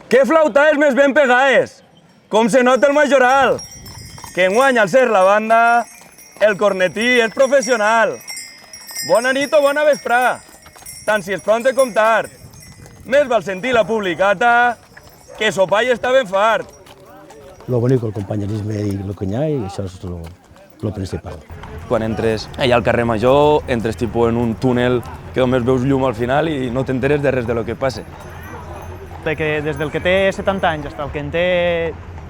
Que flautaes més ben pegaes! Com se nota el majoral! Que enguany, al ser la banda, el cornetí és professional. Bona nit o bona vesprà, tant si és pronte com tard. Més val sentir la publicata que sopar i està ben fart. Lo bonito, el compañerisme i el que hi ha, i això és lo principal. Quan entres allà al carrer Major, entres tipus en un túnel que només veus llum al final i no t'enteres de res de lo que passa. Que des del que té 70 anys fins al que en té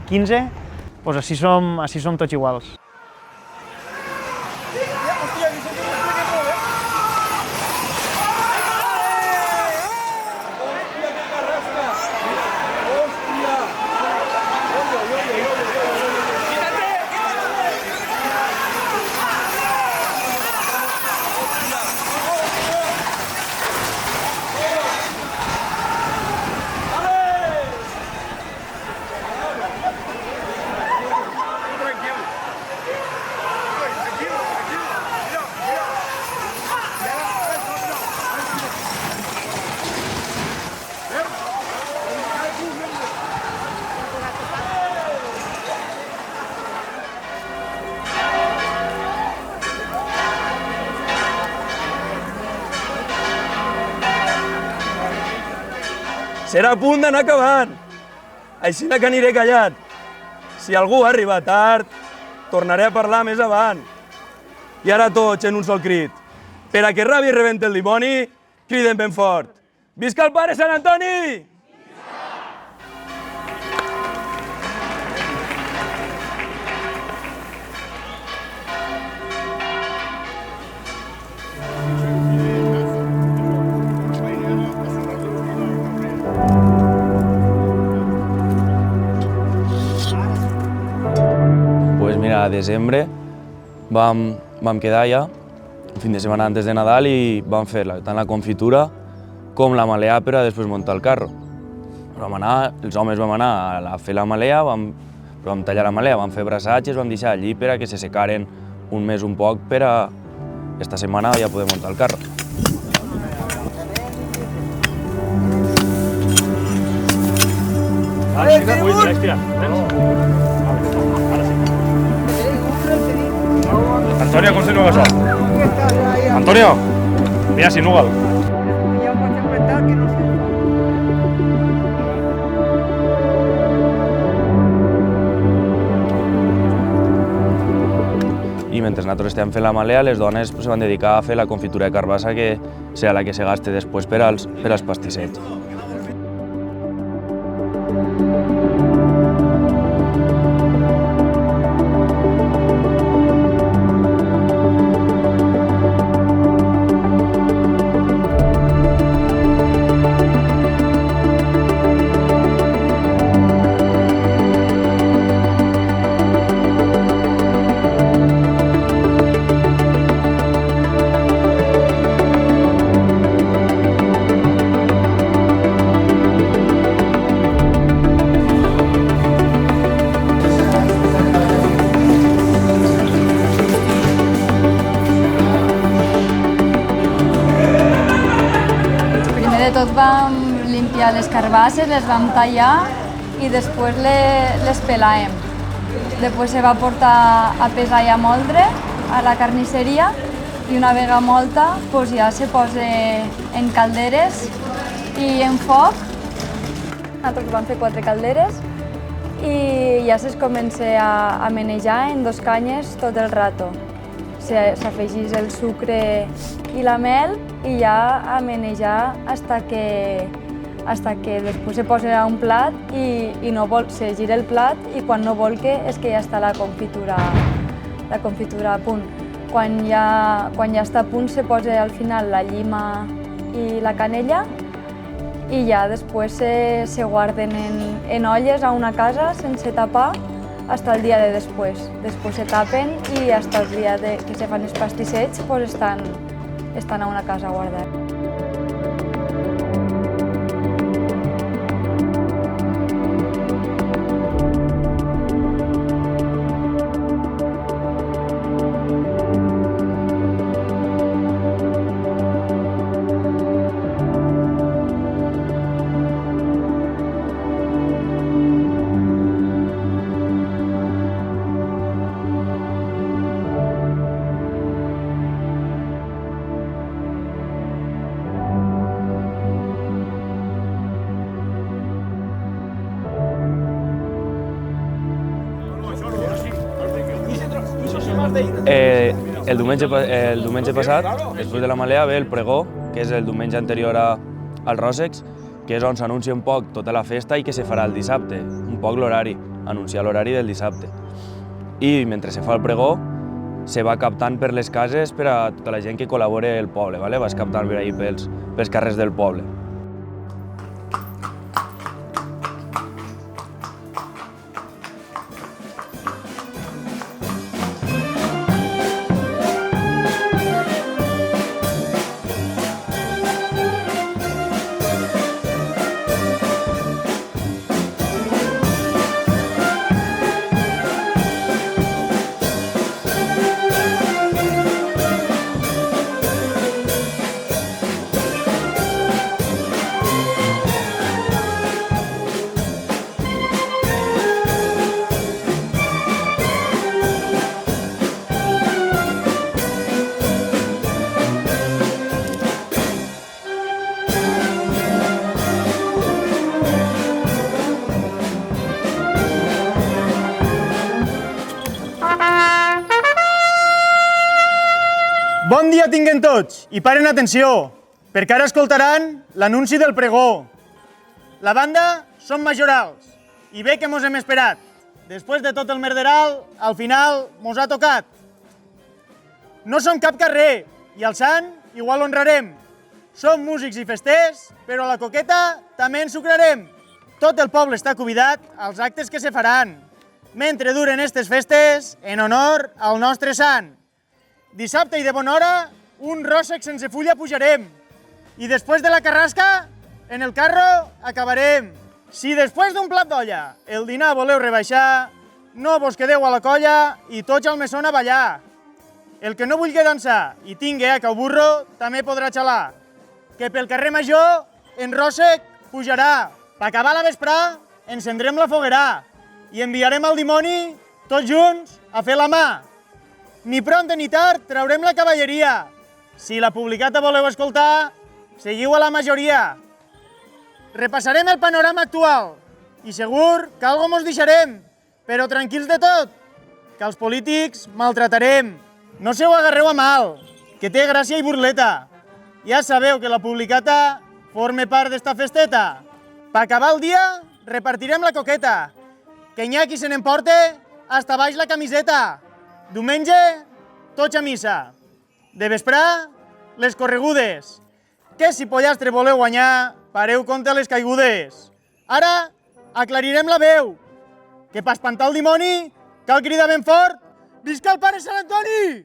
15, doncs així som tots iguals. Serà a punt d'anar acabant, així que aniré callat. Si algú arriba tard, tornaré a parlar més avant. I ara tots en un sol crit. Per a que Rabi rebenti el dimoni, criden ben fort. Visca el pare Sant Antoni! A desembre vam quedar ja, un fin de setmana antes de Nadal, i vam fer tant la confitura com la malea per a després muntar el carro. Els homes vam anar a fer la malea, vam tallar la malea, vam fer braçatges, vam deixar allí per a que se secaren un mes un poc per a esta setmana ja poder muntar el carro. Antonio, com s'innuga això? Antonio, mira, s'innuga-lo. Ja ho pots apretar, que no sé. I mentre nosaltres estem fent la malea, les dones se van dedicar a fer la confitura de carbassa, que serà la que se gaste després per als pastissets. Tot vam limpiar les carbasses, les vam tallar i després les pelàvem. Després se va portar a pesar i a moldre a la carnisseria i una vegada molta ja se posa en calderes i en foc. Nosaltres vam fer 4 calderes i ja es comença a manejar en 2 canyes tot el rato. S'afegeix el sucre i la mel i ja a manejar hasta que després se posa a un plat i se gira el plat i quan no volque és que ja està la confitura a punt. Quan ja està a punt se posa al final la llima i la canella i ja després se guarden en olles a una casa sense tapar fins el dia de després. Després se tapen i fins el dia que se fan els pastissets estan a una casa guardats. El diumenge passat, després de la Malea, ve el pregó, que és el diumenge anterior al Ròssecs, que és on s'anuncia un poc tota la festa i que se farà el dissabte, un poc l'horari, anunciar l'horari del dissabte. I mentre se fa el pregó, se va captant per les cases per a tota la gent que col·labora al poble, ¿vale? Vas captant per ahí pels carrers del poble. Bon dia tinguen tots i paren atenció, perquè ara escoltaran l'anunci del pregó. La banda són majorals i bé que mos hem esperat. Després de tot el merderal, al final mos ha tocat. No som cap carrer i al sant igual honrarem. Som músics i festers, però a la coqueta també ens sucrarem. Tot el poble està convidat als actes que se faran mentre duren aquestes festes en honor al nostre sant. Dissabte i de bona hora, un ròssec sense fulla pujarem. I després de la carrasca, en el carro acabarem. Si després d'un plat d'olla el dinar voleu rebaixar, no vos quedeu a la colla i tots al mesón a ballar. El que no vulgui dansar i tingui a cau burro, també podrà xalar. Que pel carrer Major, en ròssec pujarà. Per acabar la vesprà, encendrem la foguerà i enviarem al dimoni, tots junts, a fer la mà. Ni pront ni tard traurem la cavalleria. Si la publicata voleu escoltar, seguiu a la majoria. Repassarem el panorama actual i segur que algo mos deixarem, però tranquils de tot, que els polítics maltratarem. No se ho agarreu a mal, que té gràcia i burleta. Ja sabeu que la publicata forme part d'esta festeta. Per acabar el dia, repartirem la coqueta, que n'hi ha qui se n'emporte hasta baix la camiseta. Diumenge, tots a missa. De vesprà, les corregudes. Que si pollastre voleu guanyar, pareu compte a les caigudes. Ara, aclarirem la veu. Que per espantar el dimoni, cal cridar ben fort: visca el pare Sant Antoni!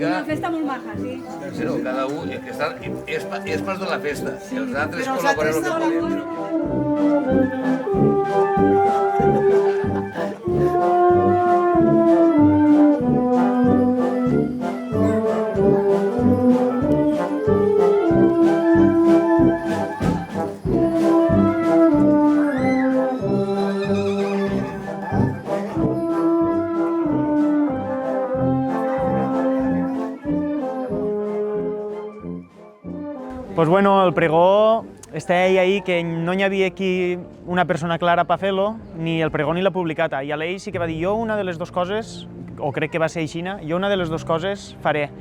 Una festa molt maja, sí. Però cada un és part de la festa. Els altres col·laborem el que podem. Pues bueno, el pregó està ahí que no hi havia aquí una persona clara per fer-lo, ni el pregó ni la publicata. I a l'ell sí que va dir, jo una de les dues coses, o crec que va ser aixina, jo una de les dues coses faré.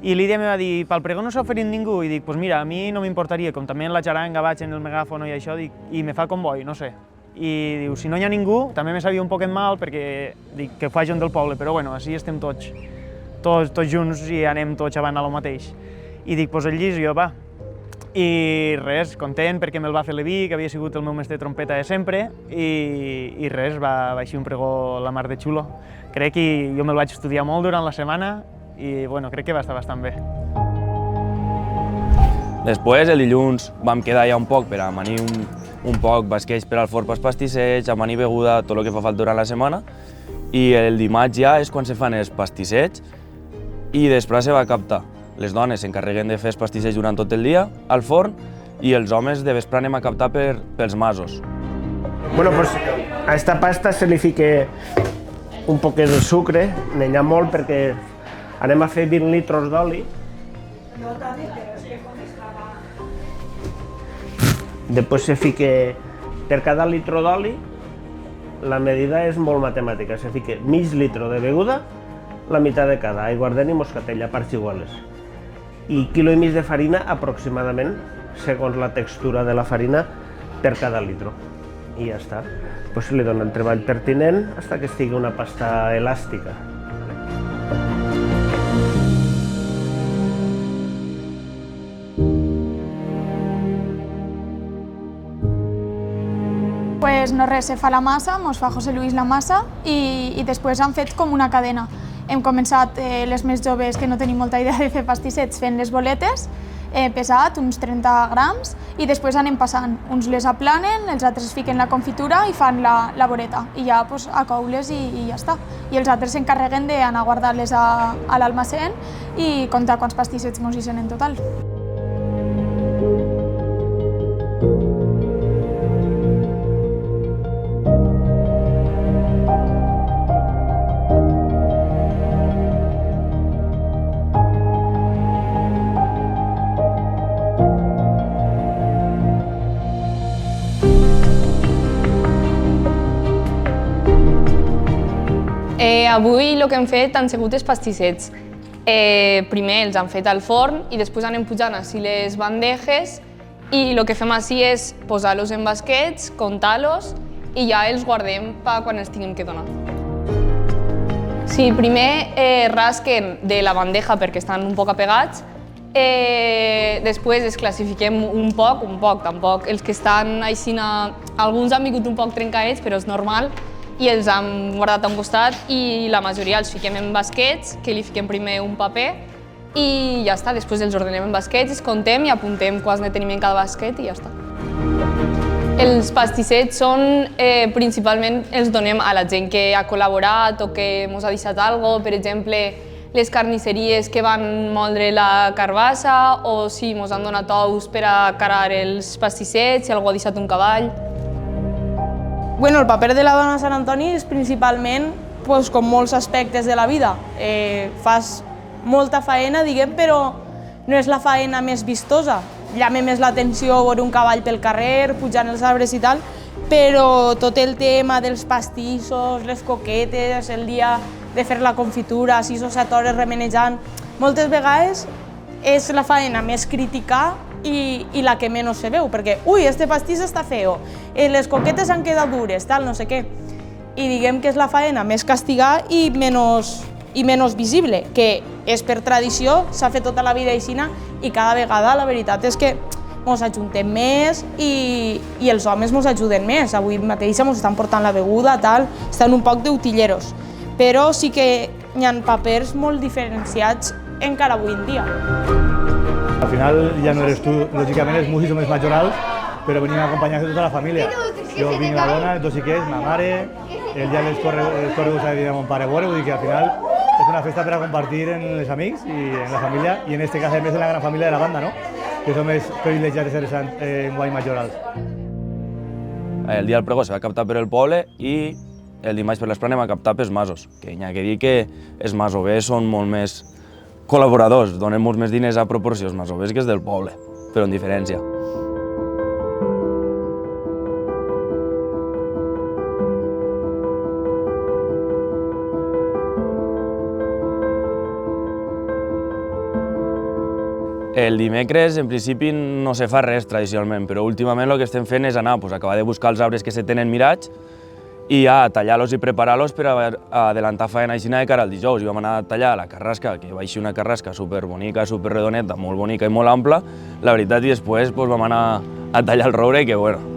I l'Idia me va dir, pel pregó no s'ha oferit ningú, i dic, pues mira, a mi no m'importaria, com també en la xaranga vaig en el megàfono i això, dic, i me fa comboi, no sé. I diu, si no hi ha ningú, també me sabia un poquet mal perquè dic que fa gent del poble, però bueno, així estem tots junts i anem tots avant a lo mateix. I dic, pues el Llis, jo, va. I res, content perquè me'l va fer l'Evi, que havia sigut el meu mestre de trompeta de sempre, i res, va eixir un pregó la mar de xulo. Crec que jo me'l vaig estudiar molt durant la setmana i bueno, crec que va estar bastant bé. Després, el dilluns vam quedar ja un poc per a amanir un poc basqueig per al forn pels pastissets, amanir beguda, tot el que fa falta durant la setmana. I el dimarts ja és quan se fan els pastissets i després se va captar. Les dones s'encarreguen de fer els pastissets durant tot el dia al forn i els homes de vespre anem a captar pels masos. Bueno, pues a esta pasta se li fica un poquet de sucre, n'hi ha molt perquè anem a fer 20 litres d'oli. Després se fica, per cada litre d'oli, la medida és molt matemàtica, se fica mig litre de beguda, la meitat de cada, aiguardent i moscatell, a parts iguales. I quilo i mig de farina aproximadament, segons la textura de la farina, per cada litre. I ja està. Després se li dona el treball pertinent fins que estigui una pasta elàstica. Pues no res, se fa la massa, mos fa José Luis la massa i després han fet com una cadena. Hem començat les més joves que no tenim molta idea de fer pastissets fent les boletes, pesat, uns 30 grams, i després anem passant. Uns les aplanen, els altres fiquen la confitura i fan la voreta. I ja a coure-les i ja està. I els altres s'encarreguen d'anar a guardar-les a l'almacén i comptar quants pastissets mos hi són en total. Avui el que hem fet han sigut els pastissets. Primer els han fet al forn i després anem pujant així les bandejes i el que fem així és posar-los en basquets, comptar-los i ja els guardem per quan els tinguem que donar. Sí, primer rasquen de la bandeja perquè estan un poc apegats, després els classifiquem un poc, tampoc. Els que estan així, alguns han vingut un poc trencaets, però és normal, i els hem guardat a un costat i la majoria els fiquem en basquets, que li fiquem primer un paper i ja està, després els ordenem en basquets, els contem i apuntem quants ne tenim en cada basquet i ja està. Els pastissets són, principalment els donem a la gent que ha col·laborat o que ens ha deixat alguna cosa, per exemple, les carnisseries que van moldre la carbassa o si ens han donat ous per a carar els pastissets, si algú ha deixat un cavall. Bueno, el paper de la dona a Sant Antoni és principalment com molts aspectes de la vida. Fas molta faena, diguem, però no és la faena més vistosa. Llama més l'atenció veure un cavall pel carrer, pujant els arbres i tal, però tot el tema dels pastissos, les coquetes, el dia de fer la confitura, 6 o 7 hores remenejant, moltes vegades és la faena més criticada i la que menys se veu, perquè ui, este pastís està feo, les coquetes han quedat dures, tal, no sé què. I diguem que és la faena més castigada i menys visible, que és per tradició, s'ha fet tota la vida aixina i cada vegada la veritat és que ens ajuntem més i els homes ens ajuden més. Avui mateix ens estan portant la beguda, tal, estan un poc d'utilleros, però sí que hi ha papers molt diferenciats encara avui en dia. Al final ja no eres tu, lògicament els músics són més majorals, però venim acompanyats de tota la família. Jo vinc la dona, els dos xiquets, ma mare, el dia dels correguts a dir a mon pare veure, vull dir que al final és una festa per a compartir amb els amics i en la família, i en este cas a més en la gran família de la banda, no? Que som més privilegiats de ser guai majorals. El dia del pregó se va captar per el poble i el dimarts per l'esplana anem a captar pels masos, que hi ha que dir que els masovers són molt més col·laboradors, donen molts més diners a proporcions masovers que és del poble, però en diferència. El dimecres, en principi, no se fa res tradicionalment, però últimament el que estem fent és anar a acabar de buscar els arbres que se tenen mirats i a tallar-los i preparar-los per a adelantar faena aixina de cara al dijous. I vam anar a tallar la carrasca, que va eixir una carrasca superbonica, superredoneta, molt bonica i molt ampla, la veritat, i després vam anar a tallar el roure, que bueno.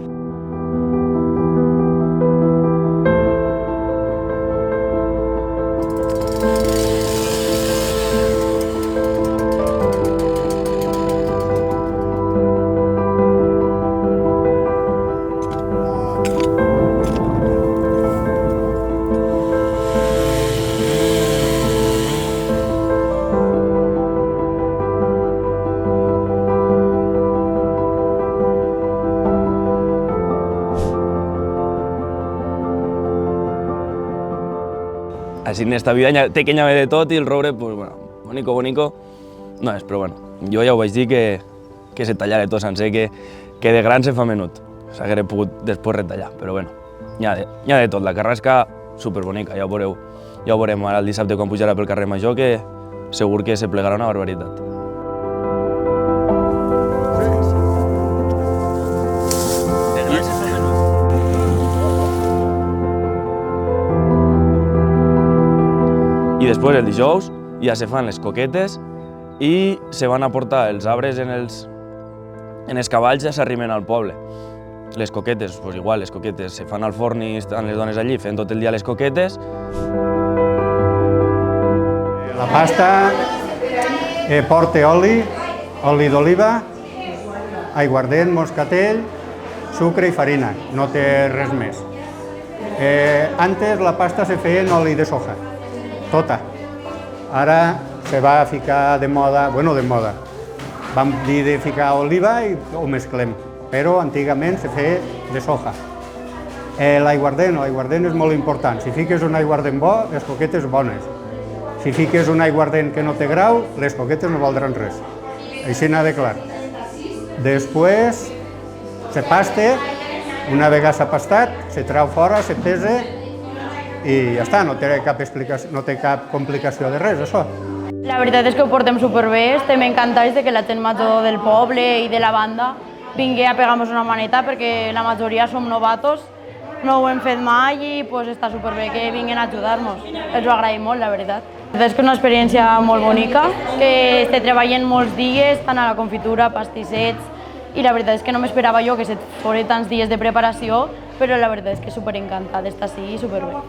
Així en esta vida té que n'hi haver de tot i el roure, pues, bueno, bonico no és, però bueno, jo ja ho vaig dir que se tallaré tot sencer, que de gran se fa menut. S'haguera pogut després retallar, però bueno, n'hi ha de tot. La carrasca, superbonica, ja ho veurem ara el dissabte quan pujarà pel carrer Major, que segur que se plegarà una barbaritat. I després, el dijous, ja se fan les coquetes i se van a portar els arbres en els cavalls, ja s'arrimen al poble. Les coquetes, doncs igual, les coquetes se fan al forn i estan les dones allí fent tot el dia les coquetes. La pasta porta oli d'oliva, aiguardent, moscatell, sucre i farina, no té res més. Antes la pasta se feia en oli de soja, tota. Ara se va ficar de moda, vam dir de ficar oliva i ho mesclem, però antigament se feia de soja. L'aiguardent és molt important. Si fiques un aiguardent bo, les coquetes bones. Si fiques un aiguardent que no té grau, les coquetes no valdran res. Així n'ha de clar. Després se pasta, una vegada s'ha pastat, se treu fora, se pesa i ja està, no té cap complicació de res, això. La veritat és que ho portem superbé, estem encantats de que la gent major del poble i de la banda vingui a pegar-nos una maneta perquè la majoria som novatos, no ho hem fet mai i està superbé que vinguin a ajudar-nos. Els ho agraïm molt, la veritat. És una experiència molt bonica, que estem treballant molts dies, tant a la confitura, pastissets, i la veritat és que no m'esperava jo que se fos tants dies de preparació, però la veritat és que superencantada d'estar així i superbé.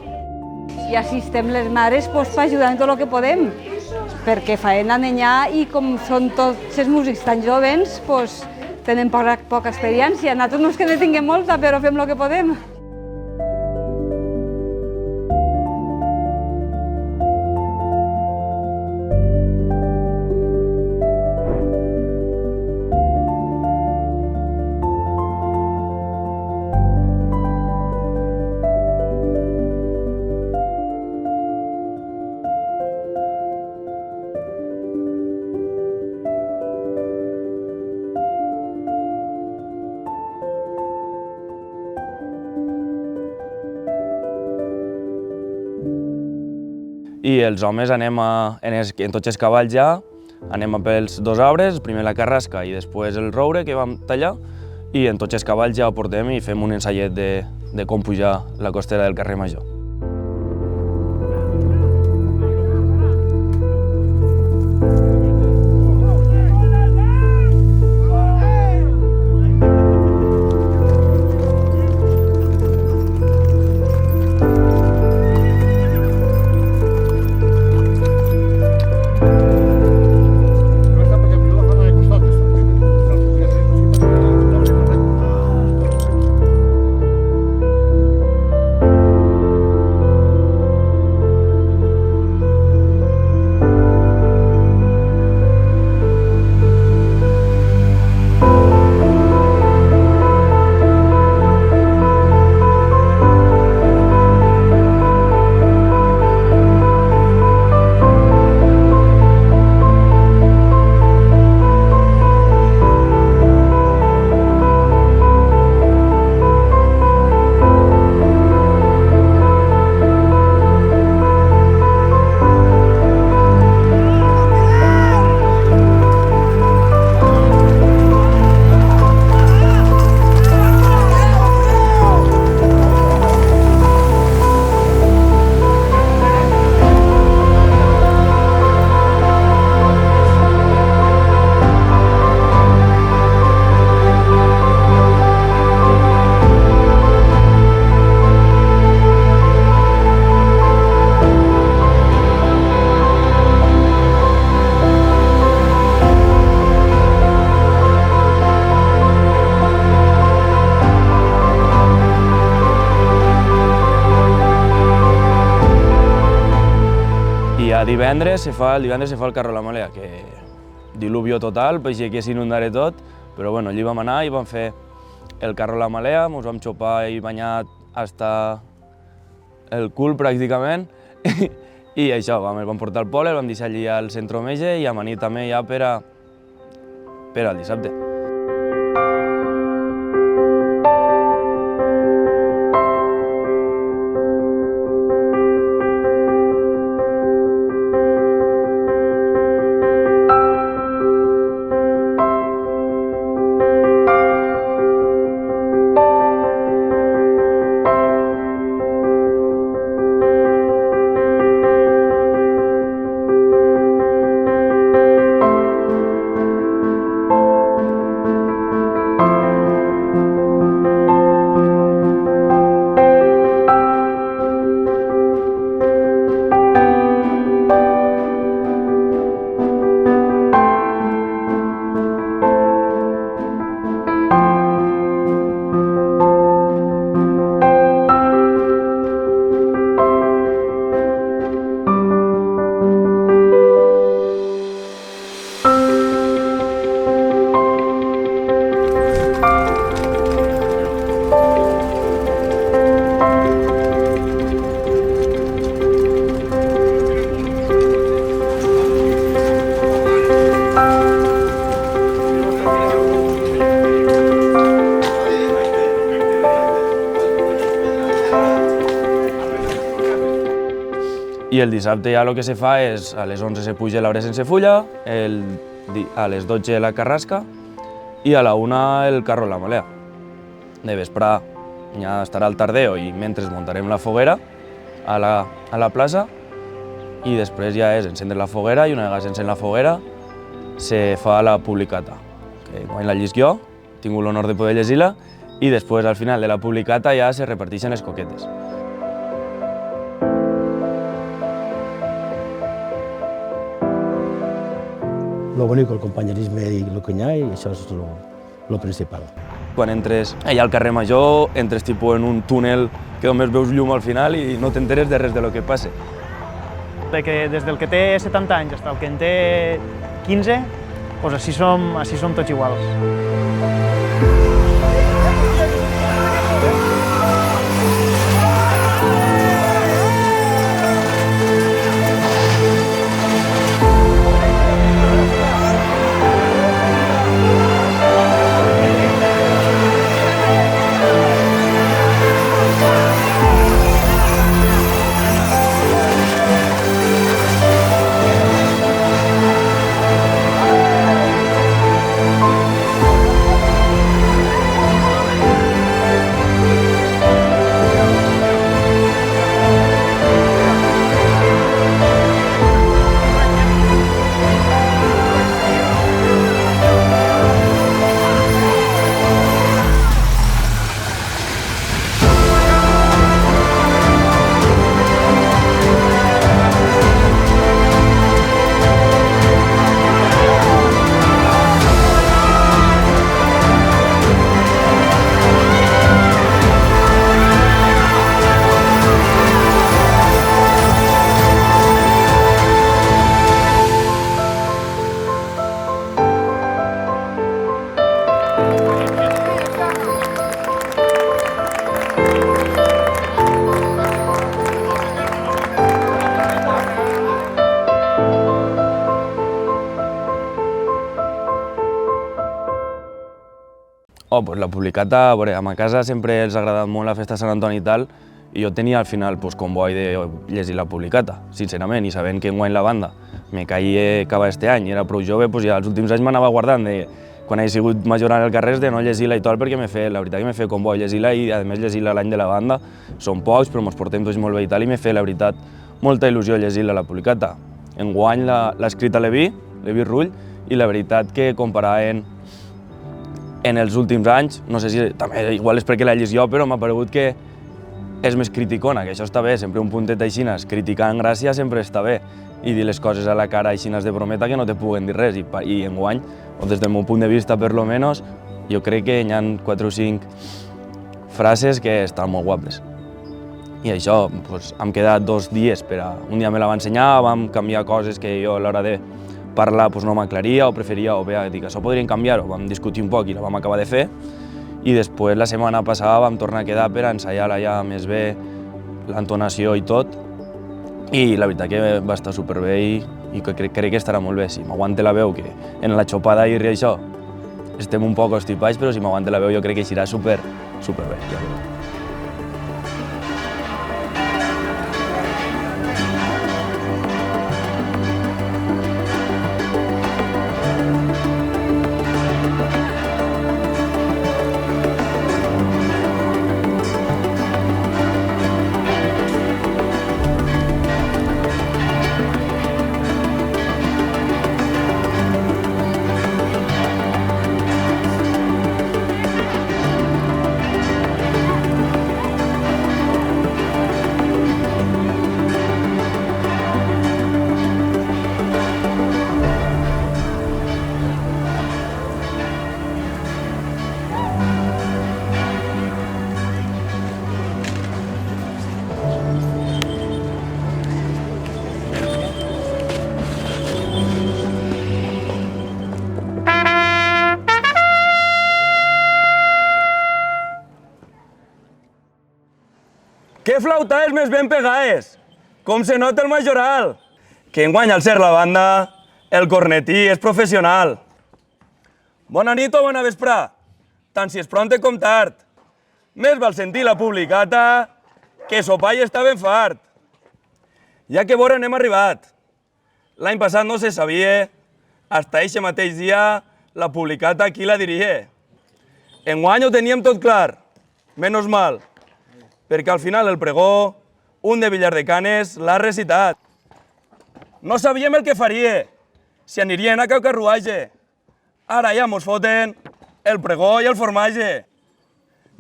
I assistem les mares per ajudar en tot el que podem, perquè faena n'hi ha i com són tots els músics tan jovens, tenen poca experiència. Nosaltres no és que ne tinguem molta, però fem el que podem. I els homes anem en tots els cavalls ja, anem pels dos arbres, primer la carrasca i després el roure que vam tallar, i en tots els cavalls ja ho portem i fem un ensaiet de com pujar la costera del carrer Major. Divendres se fa el carro a la Malea, que diluvio total, paixia que s'inundaré tot, però bueno, allí vam anar i vam fer el carro a la Malea, ens vam xopar i banyar fins el cul pràcticament, I això, el vam portar al poble, el vam deixar allí al centre metge i amanir també ja per al dissabte. I el dissabte ja el que se fa és a les 11 se puja l'arbre sense fulla, a les 12 la carrasca i a la 1 el carro a la malea. De vesprà ja estarà el tardeo i mentre muntarem la foguera a la plaça i després ja és encendre la foguera i una vegada s'encén la foguera se fa la publicata. Que quan la llisc jo, he tingut l'honor de poder llegir-la i després al final de la publicata ja se reparteixen les coquetes. Lo bonic, el companyerisme i el que hi ha, i això és lo principal. Quan entres allà al carrer Major, entres tipus en un túnel que només veus llum al final i no t'enteres de res de lo que passa. Des del que té 70 anys fins al que en té 15, doncs així som tots iguals. Pues la publicata, a veure, a ma casa sempre els ha agradat molt la festa de Sant Antoni i tal, i jo tenia al final comboi de llegir la publicata, sincerament, i sabent que enguany la banda me caia acabar este any i era prou jove, ja els últims anys m'anava guardant de quan he sigut major en el carrer de no llegir-la i tal, perquè la veritat que me feia comboi llegir-la i a més llegir-la l'any de la banda, són pocs però ens portem tots molt bé i tal, i me feia la veritat molta il·lusió llegir-la la publicata. Enguany l'ha escrit a Levi Rull, i la veritat que comparant en els últims anys, no sé si també igual és perquè l'he llegit jo, però m'ha paregut que és més criticona, que això està bé, sempre un puntet aixines, criticar en gràcia sempre està bé, i dir les coses a la cara aixines de brometa que no te puguen dir res, i enguany, o des del meu punt de vista per lo menos, jo crec que hi ha 4 o 5 frases que estan molt guapes. I això, hem quedat 2 dies un dia me la va ensenyar, vam canviar coses que jo a l'hora de parlar no m'aclaria o preferia, o bé, dic, això podrien canviar-ho, vam discutir un poc i la vam acabar de fer, i després la setmana passada vam tornar a quedar per ensaiar-la ja més bé, l'entonació i tot, I la veritat que va estar superbé i crec que estarà molt bé. Si m'aguanta la veu, que en la xopada i això estem un poc estipats, però si m'aguanta la veu jo crec que serà superbé. Què flautades més ben pegades! Com se nota el majoral! Que enguany al ser la banda, el cornetí és professional. Bona nit o bona vesprà, tant si és pronte com tard. Més val sentir la publicata que sopar i està ben fart. Ja que vora n'hem arribat. L'any passat no se sabia, hasta eixe mateix dia, la publicata qui la diria. Enguany ho teníem tot clar, menys mal, perquè al final el pregó, un de Villardecanes l'ha recitat. No sabíem el que faria, si anirien a cap carruatge. Ara ja mos foten el pregó i el formatge.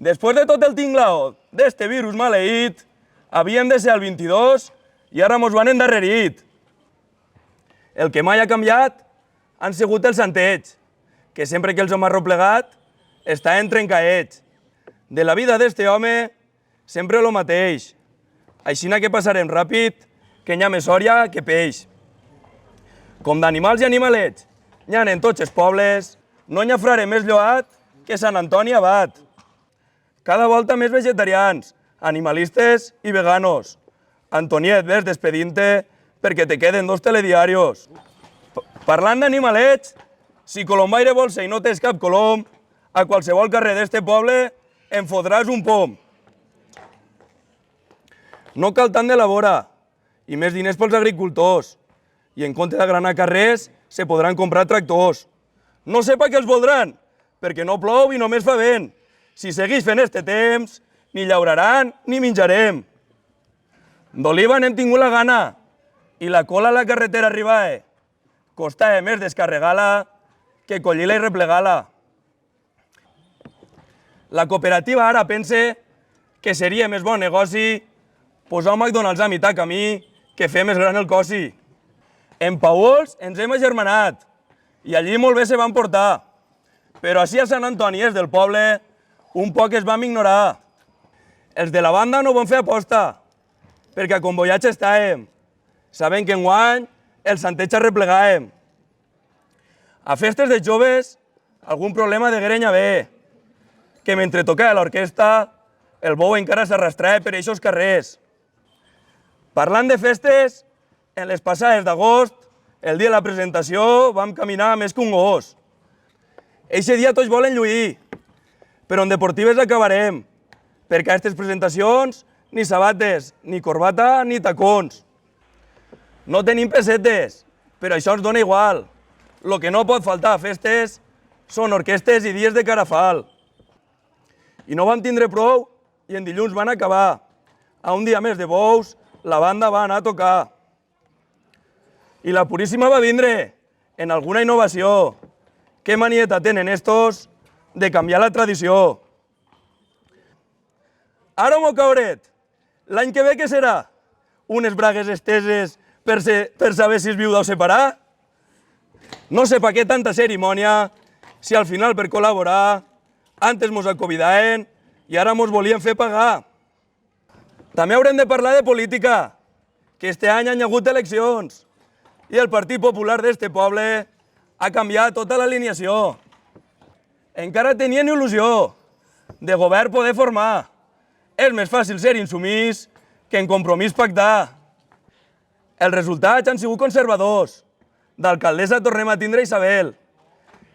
Després de tot el tinglao d'este virus maleït, havíem de ser el 22 i ara mos van endarrerit. El que mai ha canviat han sigut els santeig, que sempre que els hem arroplegat està en trencaets. De la vida d'este home sempre el mateix. Aixina que passarem ràpid, que n'hi ha més hòria que peix. Com d'animals i animalets, n'hi ha en tots els pobles, no n'hi ha frare més lloat que Sant Antoni Abat. Cada volta més vegetarians, animalistes i veganos. Antoniet, ves despedint-te perquè te queden 2 telediarios. Parlant d'animalets, si colombaire vols ser i no tens cap colom, a qualsevol carrer d'este poble en fodràs un pom. No cal tant d'elabora, i més diners pels agricultors. I en compte d'agranar carrers, se podran comprar tractors. No sé pa què els voldran, perquè no plou i només fa vent. Si seguís fent este temps, ni llauraran ni menjarem. D'oliva n'hem tingut la gana, i la cola a la carretera arribava. Costava més descarregar-la que collir-la i replegar-la. La cooperativa ara pensa que seria més bon negoci posar un McDonald's a mitjà camí que fer més gran el cosi. En Pauls ens hem agermanat i allí molt bé se van portar. Però així a Sant Antoni és del poble, un poc es vam ignorar. Els de la banda no van fer aposta, perquè a convoiats estàvem. Sabem que enguany el santeig arreplegàvem. A festes de joves, algun problema de grenya bé, que mentre tocava l'orquestra, el bou encara s'arrastrava per eixos carrers. Parlant de festes, en les passades d'agost, el dia de la presentació, vam caminar més que un gos. Eixe dia tots volen lluir, però en deportives acabarem, perquè a aquestes presentacions ni sabates, ni corbata, ni tacons. No tenim pessetes, però això ens dona igual. Lo que no pot faltar a festes són orquestes i dies de carafal. I no vam tindre prou i en dilluns van acabar. A un dia més de bous, la banda va anar a tocar. I la Puríssima va vindre en alguna innovació. Què manieta tenen estos de canviar la tradició. Ara m'ho cauret. L'any que ve què serà? Unes bragues esteses per saber si es viuda o separar? No sé per què tanta cerimònia, si al final per col·laborar antes mos acovidaven i ara mos volien fer pagar. També haurem de parlar de política, que este any hi ha hagut eleccions i el Partit Popular d'este poble ha canviat tota l'alineació. Encara tenien il·lusió de govern poder formar. És més fàcil ser insumís que en compromís pactar. Els resultats han sigut conservadors. D'alcaldessa tornem a tindre Isabel.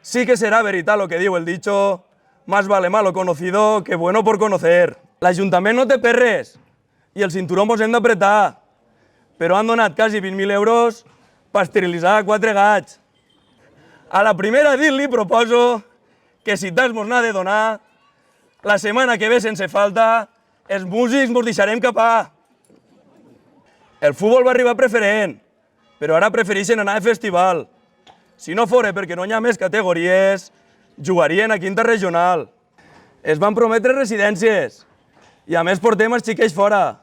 Sí que serà veritat lo que diu el dicho, más vale malo conocido que bueno por conocer. L'Ajuntament no té perres i el cinturó mos hem d'apretar, però han donat quasi 20.000 euros per esterilitzar 4 gats. A la primera dit li proposo que si tas mos n'ha de donar, la setmana que ve sense falta, els músics mos deixarem capar. El futbol va arribar preferent, però ara prefereixen anar a festival. Si no fora perquè no hi ha més categories, jugarien a quinta regional. Es van prometre residències i a més portem els xiquets fora.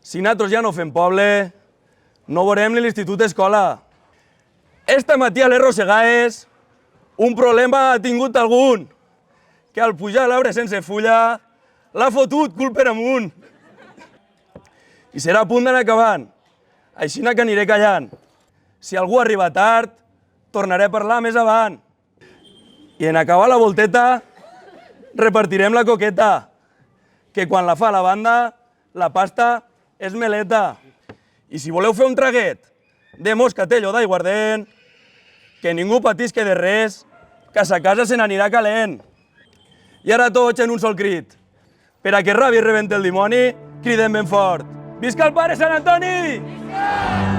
Si nosaltres ja no fem poble, no veurem ni l'institut escola. Esta matí a les Rosegaes un problema ha tingut algun, que al pujar l'arbre sense fulla l'ha fotut cul per amunt. I serà a punt d'anar acabant, així que aniré callant. Si algú arriba tard, tornaré a parlar més avant. I en acabar la volteta, repartirem la coqueta, que quan la fa la banda, la pasta és meleta. I si voleu fer un traguet de moscatell o d'aiguardent, que ningú patisque de res, que a sa casa se n'anirà calent. I ara tots en un sol crit. Per a que rabi i rebente el dimoni, cridem ben fort. Visca el pare Sant Antoni!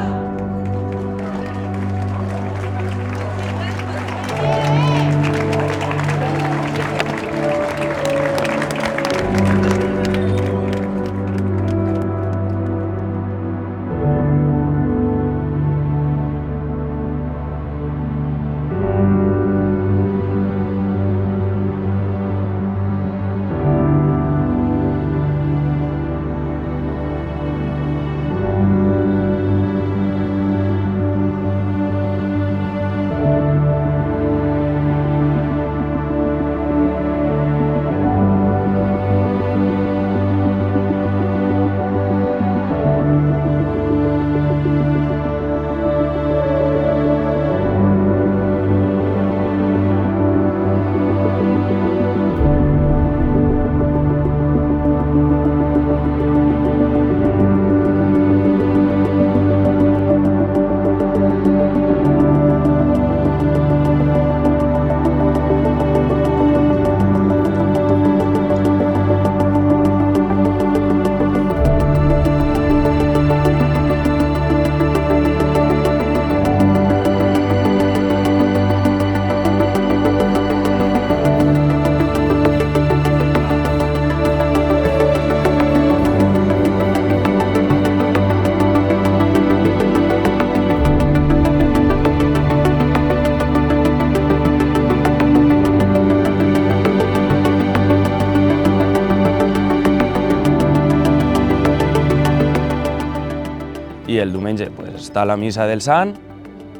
I el diumenge està la missa del Sant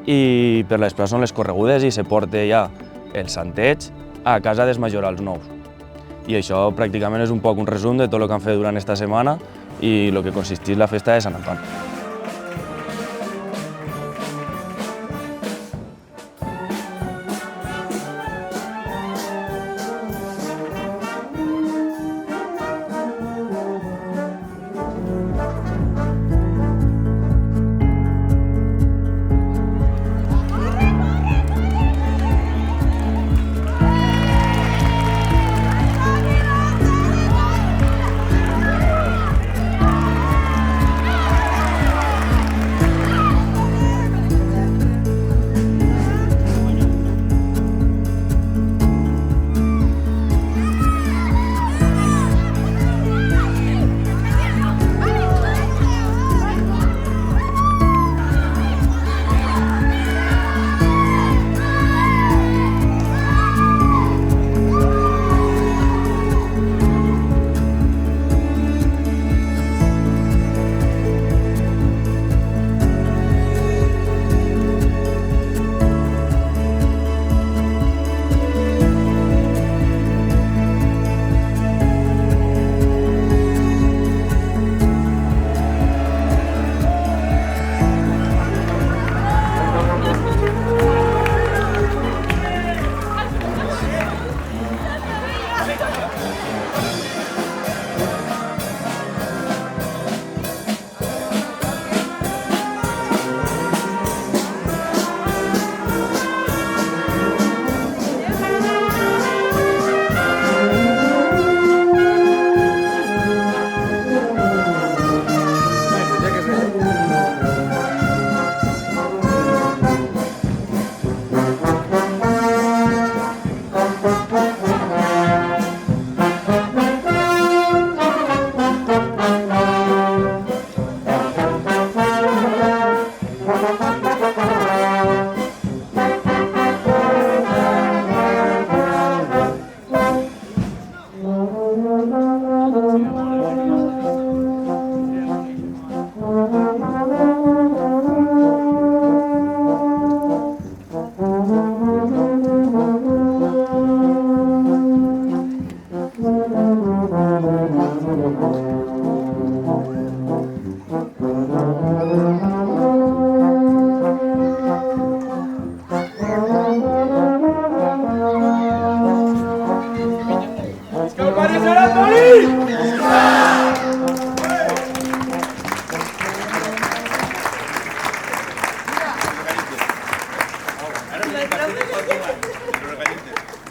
i per les places són les corregudes i se porta ja el santeig a casa dels majorals nous. I això pràcticament és un poc un resum de tot el que han fet durant esta setmana i el que consisteix la festa de Sant Antoni.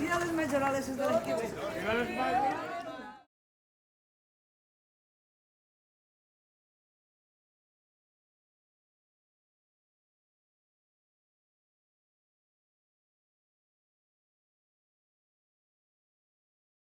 Mira les majorales de l'equip.